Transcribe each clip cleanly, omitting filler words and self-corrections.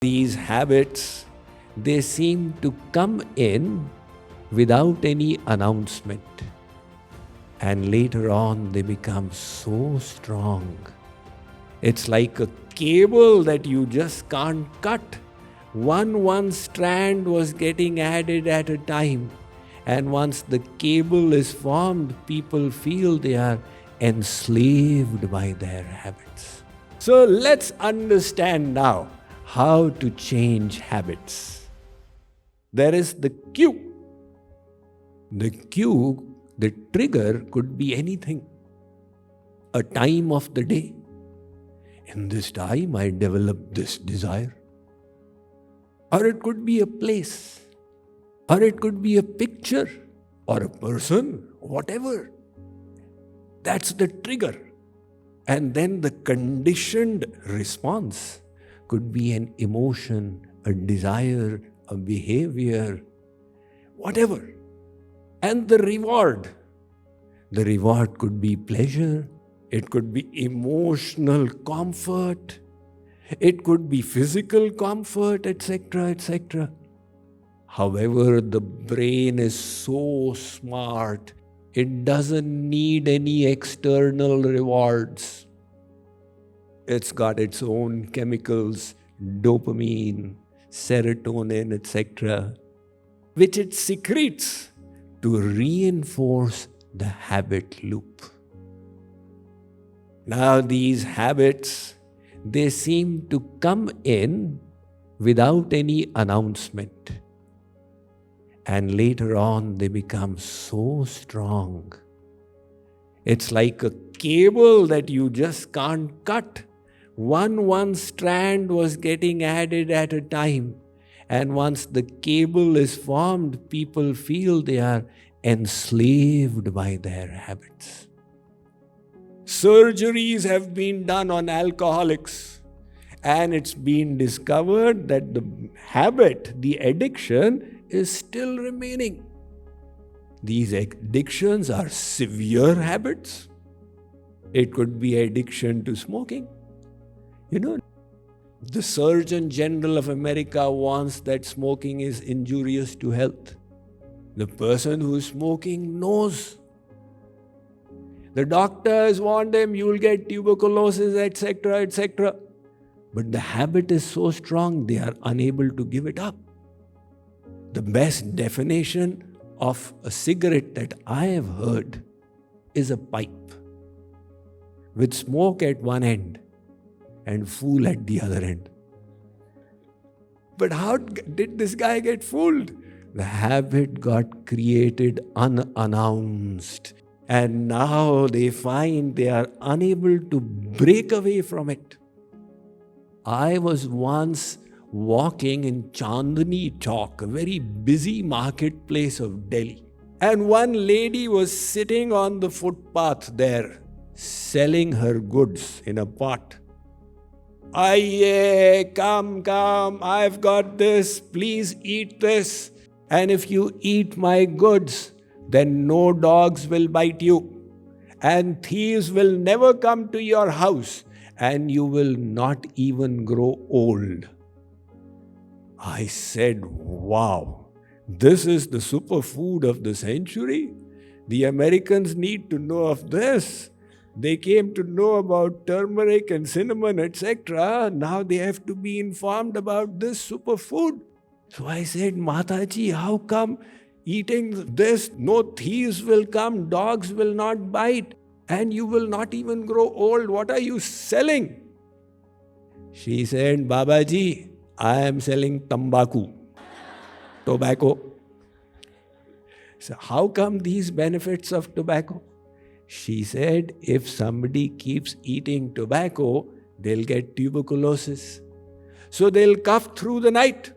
These habits, they seem to come in without any announcement. And later on, they become so strong. It's like a cable that you just can't cut. One strand was getting added at a time. And once the cable is formed, people feel they are enslaved by their habits. So let's understand now how to change habits. There is the cue. The cue, the trigger could be anything. A time of the day. In this time, I develop this desire. Or it could be a place. Or it could be a picture. Or a person. Whatever. That's the trigger. And then the conditioned response could be an emotion, a desire, a behavior, whatever. And the reward. The reward could be pleasure. It could be emotional comfort. It could be physical comfort, etc., etc. However, the brain is so smart, it doesn't need any external rewards. It's got its own chemicals, dopamine, serotonin, etc., which it secretes to reinforce the habit loop. Now these habits, they seem to come in without any announcement. And later on, they become so strong. It's like a cable that you just can't cut. One strand was getting added at a time. And once the cable is formed, people feel they are enslaved by their habits. Surgeries have been done on alcoholics. And it's been discovered that the habit, the addiction, is still remaining. These addictions are severe habits. It could be addiction to smoking. The Surgeon General of America warns that smoking is injurious to health. The person who is smoking knows. The doctors warn them, you'll get tuberculosis, etc., etc. But the habit is so strong, they are unable to give it up. The best definition of a cigarette that I have heard is a pipe with smoke at one end and fool at the other end. But how did this guy get fooled? The habit got created unannounced. And now they find they are unable to break away from it. I was once walking in Chandni Chowk, a very busy marketplace of Delhi. And one lady was sitting on the footpath there, selling her goods in a pot. Aiye, come, I've got this, please eat this. And if you eat my goods, then no dogs will bite you. And thieves will never come to your house. And you will not even grow old. I said, wow, this is the superfood of the century. The Americans need to know of this. They came to know about turmeric and cinnamon, etc. Now they have to be informed about this superfood. So I said, Mataji, how come eating this, no thieves will come, dogs will not bite, and you will not even grow old? What are you selling? She said, Babaji, I am selling tobacco. So how come these benefits of tobacco? She said, if somebody keeps eating tobacco, they'll get tuberculosis. So they'll cough through the night.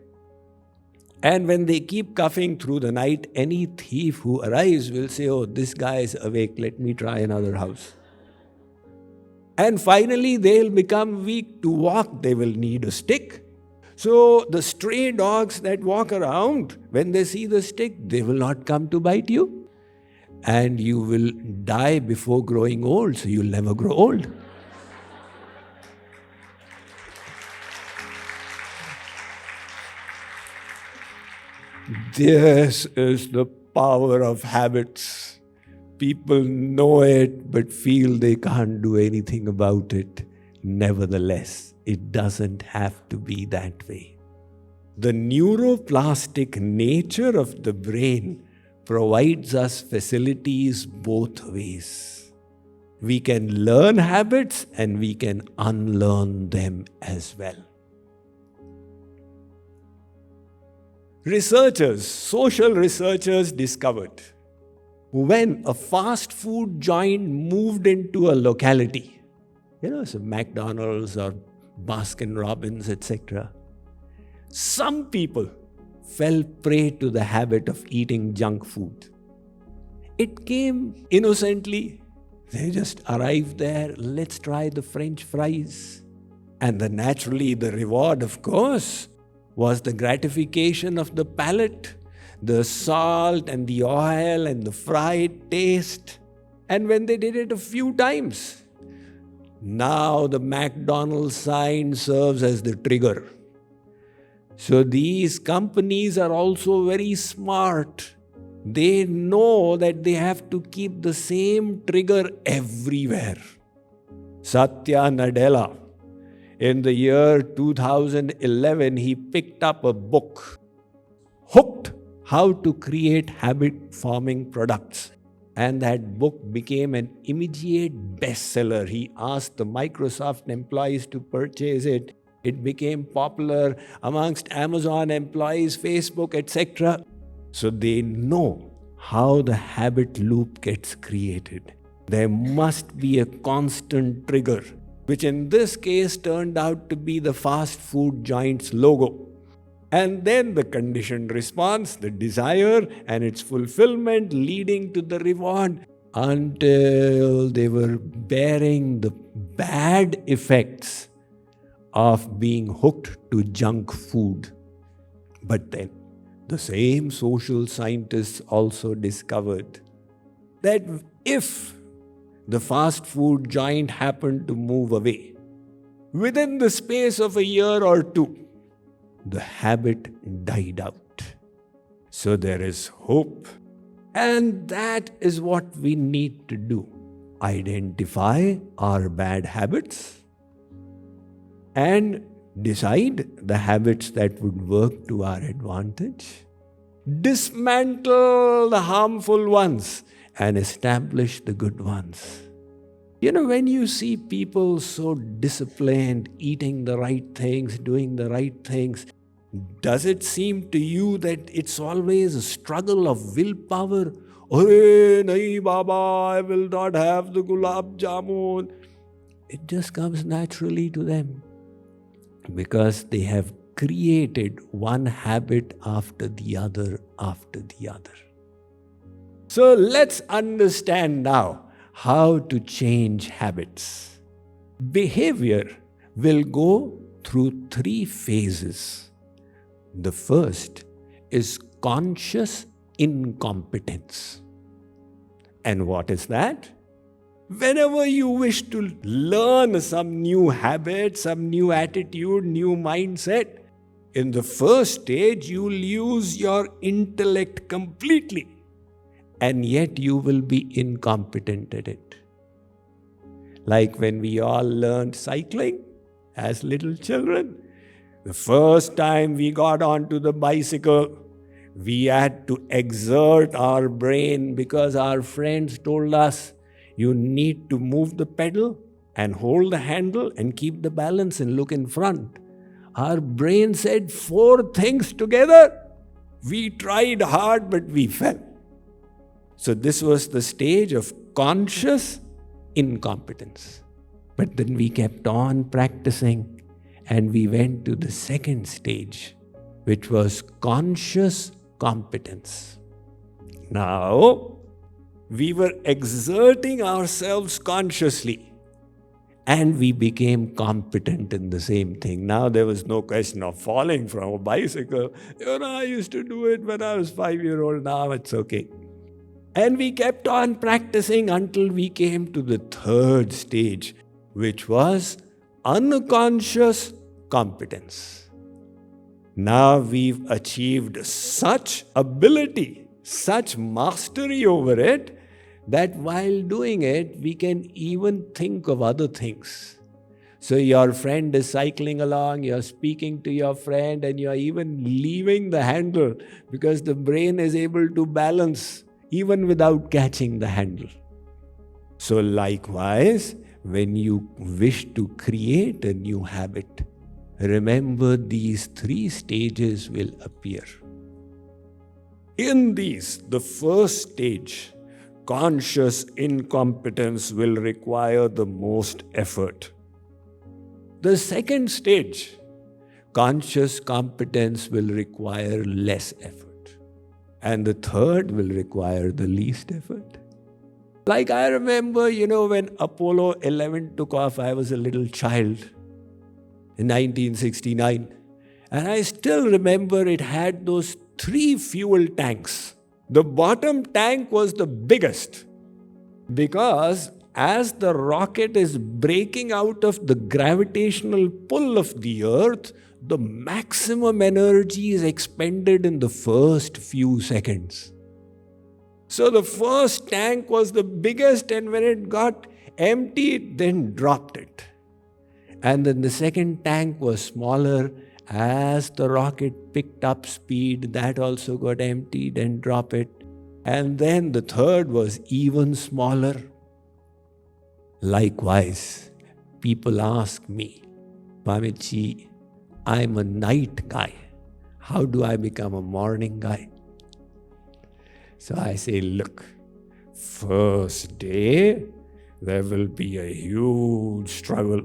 And when they keep coughing through the night, any thief who arrives will say, oh, this guy is awake, let me try another house. And finally, they'll become weak to walk. They will need a stick. So the stray dogs that walk around, when they see the stick, they will not come to bite you. And you will die before growing old, so you'll never grow old. This is the power of habits. People know it but feel they can't do anything about it. Nevertheless, it doesn't have to be that way. The neuroplastic nature of the brain provides us facilities both ways. We can learn habits and we can unlearn them as well. Social researchers discovered when a fast food joint moved into a locality, so McDonald's or Baskin Robbins, etc., some people fell prey to the habit of eating junk food. It came innocently. They just arrived there, let's try the French fries. And naturally the reward, of course, was the gratification of the palate, the salt and the oil and the fried taste. And when they did it a few times, now the McDonald's sign serves as the trigger. So these companies are also very smart. They know that they have to keep the same trigger everywhere. Satya Nadella, in the year 2011, he picked up a book, Hooked: How to Create Habit-Forming Products. And that book became an immediate bestseller. He asked the Microsoft employees to purchase it. It became popular amongst Amazon employees, Facebook, etc. So they know how the habit loop gets created. There must be a constant trigger, which in this case turned out to be the fast food joint's logo. And then the conditioned response, the desire and its fulfillment leading to the reward, until they were bearing the bad effects of being hooked to junk food. But then the same social scientists also discovered that if the fast food giant happened to move away, within the space of a year or two, the habit died out. So there is hope. And that is what we need to do. Identify our bad habits and decide the habits that would work to our advantage. Dismantle the harmful ones and establish the good ones. When you see people so disciplined, eating the right things, doing the right things, does it seem to you that it's always a struggle of willpower? Arey, nahi Baba, I will not have the gulab jamun. It just comes naturally to them because they have created one habit after the other after the other. So let's understand now how to change habits. Behavior will go through 3 phases. The first is conscious incompetence. And what is that? Whenever you wish to learn some new habit, some new attitude, new mindset, in the first stage you will use your intellect completely. And yet you will be incompetent at it. Like when we all learned cycling as little children, the first time we got onto the bicycle, we had to exert our brain because our friends told us, you need to move the pedal and hold the handle and keep the balance and look in front. Our brain said 4 things together. We tried hard, but we fell. So this was the stage of conscious incompetence. But then we kept on practicing and we went to the second stage, which was conscious competence. Now, we were exerting ourselves consciously and we became competent in the same thing. Now there was no question of falling from a bicycle. I used to do it when I was 5-year-old. Now it's okay. And we kept on practicing until we came to the third stage, which was unconscious competence. Now we've achieved such ability, such mastery over it, that while doing it, we can even think of other things. So your friend is cycling along, you're speaking to your friend, and you're even leaving the handle because the brain is able to balance even without catching the handle. So likewise, when you wish to create a new habit, remember these 3 stages will appear. In these, the first stage, conscious incompetence, will require the most effort. The second stage, conscious competence, will require less effort. And the third will require the least effort. Like I remember, when Apollo 11 took off, I was a little child in 1969. And I still remember it had those 3 fuel tanks. The bottom tank was the biggest because as the rocket is breaking out of the gravitational pull of the earth, the maximum energy is expended in the first few seconds. So the first tank was the biggest, and when it got empty, it then dropped it. And then the second tank was smaller. As the rocket picked up speed, that also got emptied and dropped it. And then the third was even smaller. Likewise, people ask me, Swamiji, I'm a night guy. How do I become a morning guy? So I say, look, first day, there will be a huge struggle.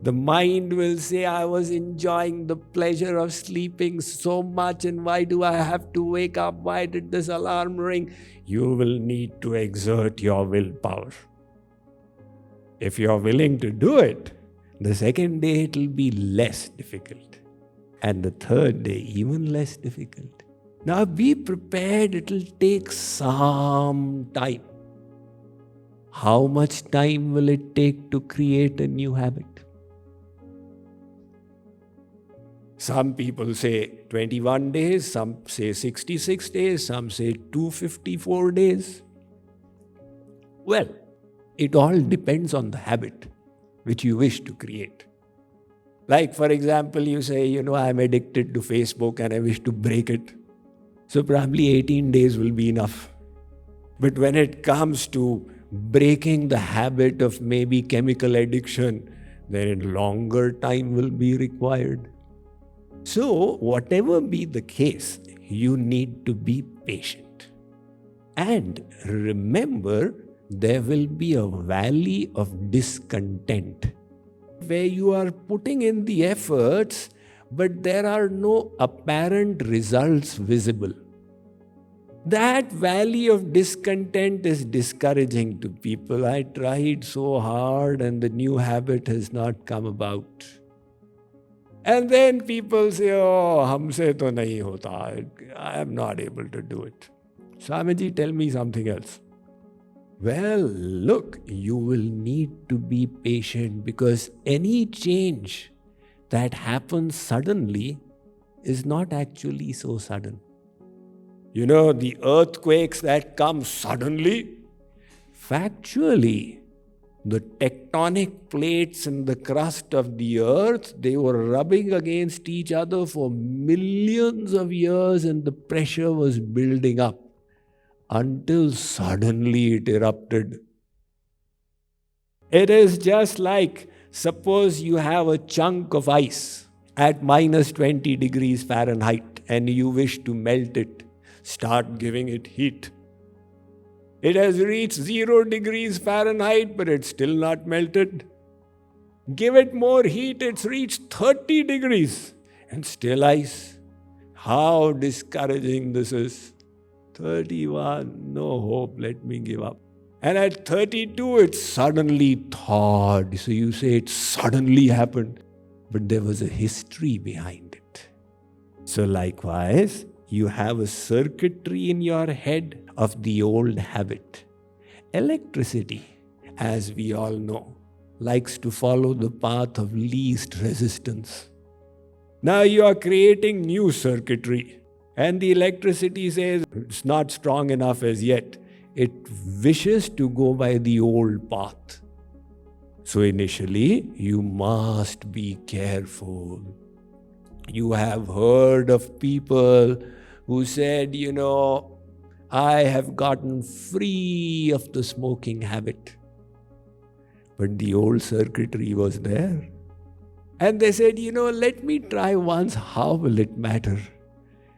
The mind will say, I was enjoying the pleasure of sleeping so much, and why do I have to wake up? Why did this alarm ring? You will need to exert your willpower. If you're willing to do it, the second day it will be less difficult. And the third day, even less difficult. Now be prepared, it will take some time. How much time will it take to create a new habit? Some people say 21 days, some say 66 days, some say 254 days. Well, it all depends on the habit which you wish to create. Like, for example, you say, I'm addicted to Facebook and I wish to break it. So probably 18 days will be enough. But when it comes to breaking the habit of maybe chemical addiction, then longer time will be required. So, whatever be the case, you need to be patient. And remember, there will be a valley of discontent where you are putting in the efforts, but there are no apparent results visible. That valley of discontent is discouraging to people. I tried so hard and the new habit has not come about. And then people say, humse to nahi hota. I am not able to do it. Swamiji, tell me something else. Well, look, you will need to be patient because any change that happens suddenly is not actually so sudden. The earthquakes that come suddenly, factually, the tectonic plates in the crust of the earth, they were rubbing against each other for millions of years and the pressure was building up until suddenly it erupted. It is just like, suppose you have a chunk of ice at minus 20 degrees Fahrenheit and you wish to melt it. Start giving it heat. It has reached 0 degrees Fahrenheit, but it's still not melted. Give it more heat, it's reached 30 degrees and still ice. How discouraging this is. 31, no hope, let me give up. And at 32, it suddenly thawed. So you say it suddenly happened, but there was a history behind it. So likewise, you have a circuitry in your head of the old habit. Electricity, as we all know, likes to follow the path of least resistance. Now you are creating new circuitry, and the electricity says it's not strong enough as yet. It wishes to go by the old path. So initially, you must be careful. You have heard of people who said, I have gotten free of the smoking habit. But the old circuitry was there. And they said, let me try once, how will it matter?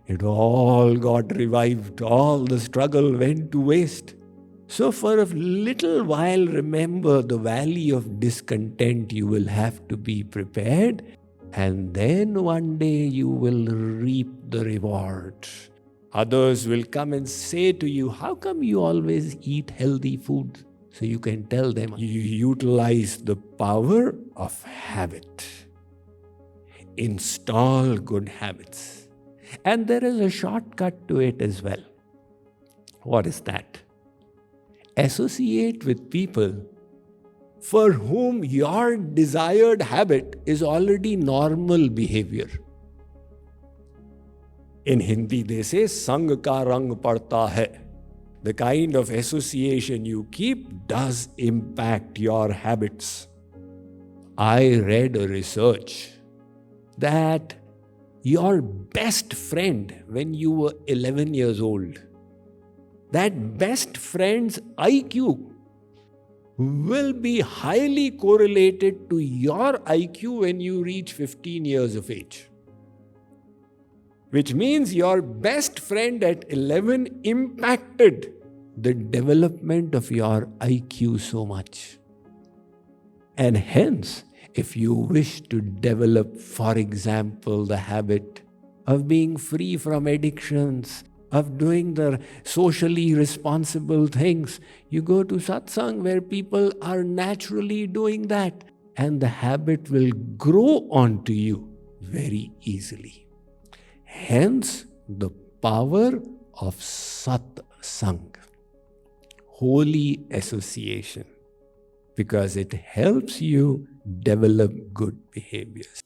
It all got revived, all the struggle went to waste. So for a little while, remember the valley of discontent, you will have to be prepared. And then one day you will reap the reward. Others will come and say to you, how come you always eat healthy food? So you can tell them, you utilize the power of habit. Install good habits. And there is a shortcut to it as well. What is that? Associate with people for whom your desired habit is already normal behavior. In Hindi, they say, Sang ka rang padta hai. The kind of association you keep does impact your habits. I read a research that your best friend when you were 11 years old, that best friend's IQ will be highly correlated to your IQ when you reach 15 years of age. Which means your best friend at 11 impacted the development of your IQ so much. And hence, if you wish to develop, for example, the habit of being free from addictions, of doing the socially responsible things, you go to satsang where people are naturally doing that, and the habit will grow onto you very easily. Hence, the power of satsang, holy association, because it helps you develop good behaviors.